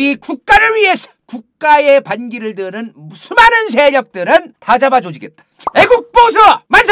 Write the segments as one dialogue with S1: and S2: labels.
S1: 우리 국가를 위해서 국가의 반기를 드는 수많은 세력들은 다 잡아 조지겠다. 애국보수 만세!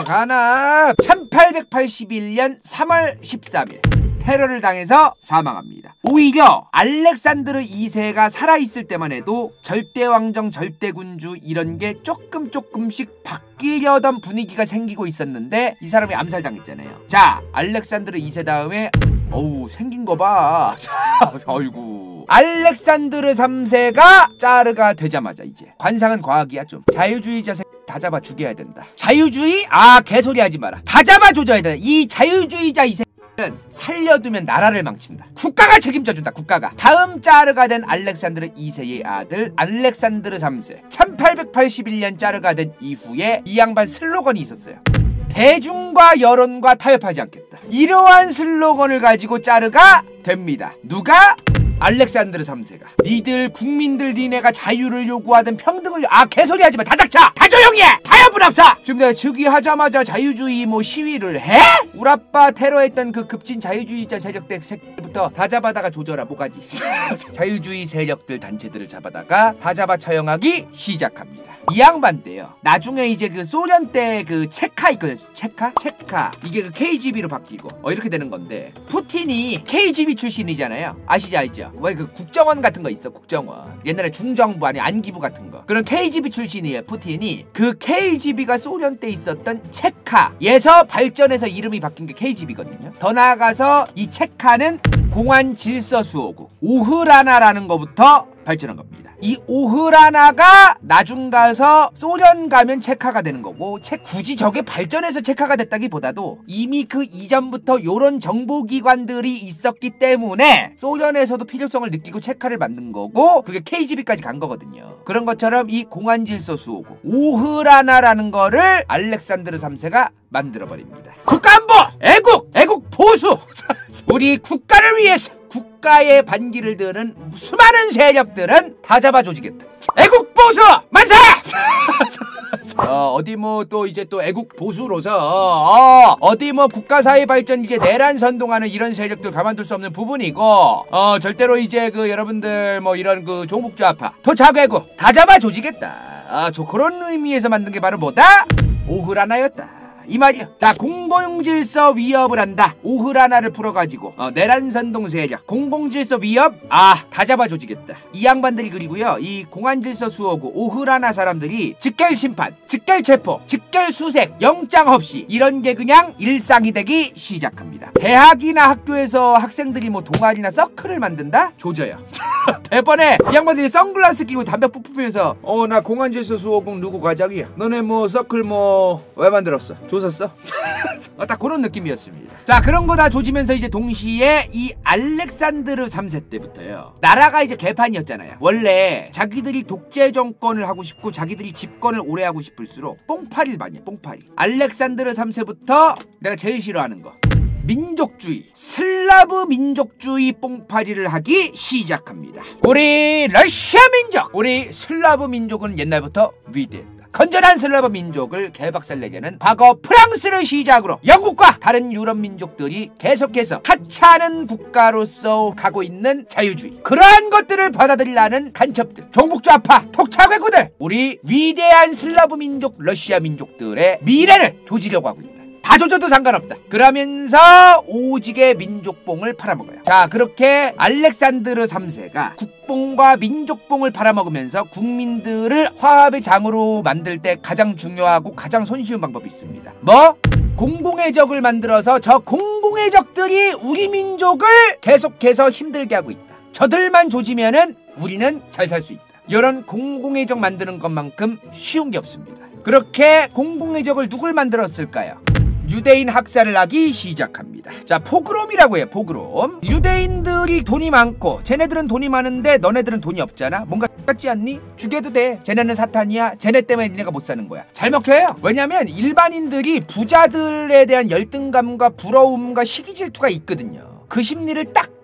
S1: 가나 1881년 3월 13일 테러를 당해서 사망합니다. 오히려 알렉산드르 2세가 살아있을 때만 해도 절대왕정, 절대군주 이런 게 조금씩 바뀌려던 분위기가 생기고 있었는데 이 사람이 암살당했잖아요. 자, 알렉산드르 2세 다음에 어우 생긴 거 봐. 아이고. 알렉산드르 3세가 짜르가 되자마자 이제 관상은 과학이야 좀. 자유주의자 다 잡아 죽여야 된다. 자유주의? 아 개소리 하지 마라. 다 잡아 조져야 된다. 이 자유주의자 이 새끼는 살려두면 나라를 망친다. 국가가 책임져준다. 국가가. 다음 짜르가 된 알렉산드르 2세의 아들 알렉산드르 3세 1881년 짜르가 된 이후에 이 양반 슬로건이 있었어요. 대중과 여론과 타협하지 않겠다. 이러한 슬로건을 가지고 짜르가 됩니다. 누가? 알렉산드르 3세가. 니들 국민들 니네가 자유를 요구하든 평등을 개소리 하지마. 다 닥쳐. 다 조용히 해. 타협은 없어. 지금 내가 즉위하자마자 자유주의 뭐 시위를 해? 우리 아빠 테러했던 그 급진 자유주의자 세력들 새끼부터 다 잡아다가 조져라. 뭐가지. 자유주의 세력들 단체들을 잡아다가 다 잡아 처형하기 시작합니다. 이 양반인데요. 나중에 이제 그 소련 때 그 체카 있거든. 체카? 이게 그 KGB로 바뀌고 이렇게 되는 건데 푸틴이 KGB 출신이잖아요. 아시죠? 알죠? 왜 그 국정원 같은 거 있어. 국정원. 옛날에 중정부 아니 안기부 같은 거. 그런 KGB 출신이에요. 푸틴이. 그 KGB가 소련 때 있었던 체카에서 발전해서 이름이 바뀐 게 KGB거든요. 더 나아가서 이 체카는 공안 질서 수호국 오흐라나라는 거부터 발전한 겁니다. 이 오흐라나가 나중 가서 소련 가면 체카가 되는 거고 굳이 저게 발전해서 체카가 됐다기보다도 이미 그 이전부터 요런 정보기관들이 있었기 때문에 소련에서도 필요성을 느끼고 체카를 만든 거고 그게 KGB까지 간 거거든요. 그런 것처럼 이 공안질서 수호국 오흐라나라는 거를 알렉산드르 3세가 만들어버립니다. 국가안보! 애국 보수! 우리 국가를 위해서 국가의 반기를 드는 수많은 세력들은 다 잡아 조지겠다. 애국보수 만세! 어디 뭐 또 이제 또 애국보수로서 어디 뭐 국가사회 발전 이제 내란 선동하는 이런 세력들 가만둘 수 없는 부분이고 절대로 이제 그 여러분들 뭐 이런 그 종북좌파 토착애국 다 잡아 조지겠다. 그런 의미에서 만든 게 바로 뭐다? 오흐라나였다. 이 말이야. 자, 공공질서 위협을 한다. 오흐라나를 풀어가지고 내란선동 세력 공공질서 위협 다 잡아 조지겠다. 이 양반들이 그리고요 이 공안질서 수호국 오흐라나 사람들이 직결심판, 직결체포, 직결수색, 영장 없이 이런 게 그냥 일상이 되기 시작합니다. 대학이나 학교에서 학생들이 뭐 동아리나 서클을 만든다? 조져요. 대번에 이 양반들이 선글라스 끼고 담배 뿜으면서 나 공안질서 수호국 누구 과장이야. 너네 뭐 서클 뭐 왜 만들었어? 조졌어? 딱 그런 느낌이었습니다. 자, 그런 거 다 조지면서 이제 동시에 이 알렉산드르 3세 때부터요 나라가 이제 개판이었잖아요. 원래 자기들이 독재 정권을 하고 싶고 자기들이 집권을 오래 하고 싶을수록 뽕파리를 많이 해. 뽕파리. 알렉산드르 3세부터 내가 제일 싫어하는 거 민족주의, 슬라브 민족주의 뽕파리를 하기 시작합니다. 우리 러시아 민족, 우리 슬라브 민족은 옛날부터 위대했다. 건전한 슬라브 민족을 개박살내자는 과거 프랑스를 시작으로 영국과 다른 유럽 민족들이 계속해서 하찮은 국가로서 가고 있는 자유주의, 그러한 것들을 받아들이려는 간첩들, 종북좌파, 톡차괴구들, 우리 위대한 슬라브 민족, 러시아 민족들의 미래를 조지려고 하고 있다. 다 조져도 상관없다. 그러면서 오직의 민족뽕을 팔아먹어요. 자, 그렇게 알렉산드르 3세가 국뽕과 민족뽕을 팔아먹으면서 국민들을 화합의 장으로 만들 때 가장 중요하고 가장 손쉬운 방법이 있습니다. 뭐? 공공의 적을 만들어서 저 공공의 적들이 우리 민족을 계속해서 힘들게 하고 있다. 저들만 조지면은 우리는 잘 살 수 있다. 이런 공공의 적 만드는 것만큼 쉬운 게 없습니다. 그렇게 공공의 적을 누굴 만들었을까요? 유대인 학살을 하기 시작합니다. 자, 포그롬이라고 해요. 포그롬. 유대인들이 돈이 많고 쟤네들은 돈이 많은데 너네들은 돈이 없잖아. 뭔가 똑같지 않니? 죽여도 돼. 쟤네는 사탄이야. 쟤네 때문에 니네가 못 사는 거야. 잘 먹혀요. 왜냐면 일반인들이 부자들에 대한 열등감과 부러움과 시기 질투가 있거든요. 그 심리를 딱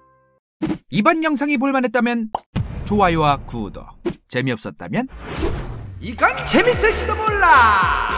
S1: 이번 영상이 볼만했다면 좋아요와 구독, 재미없었다면 이건 재밌을지도 몰라.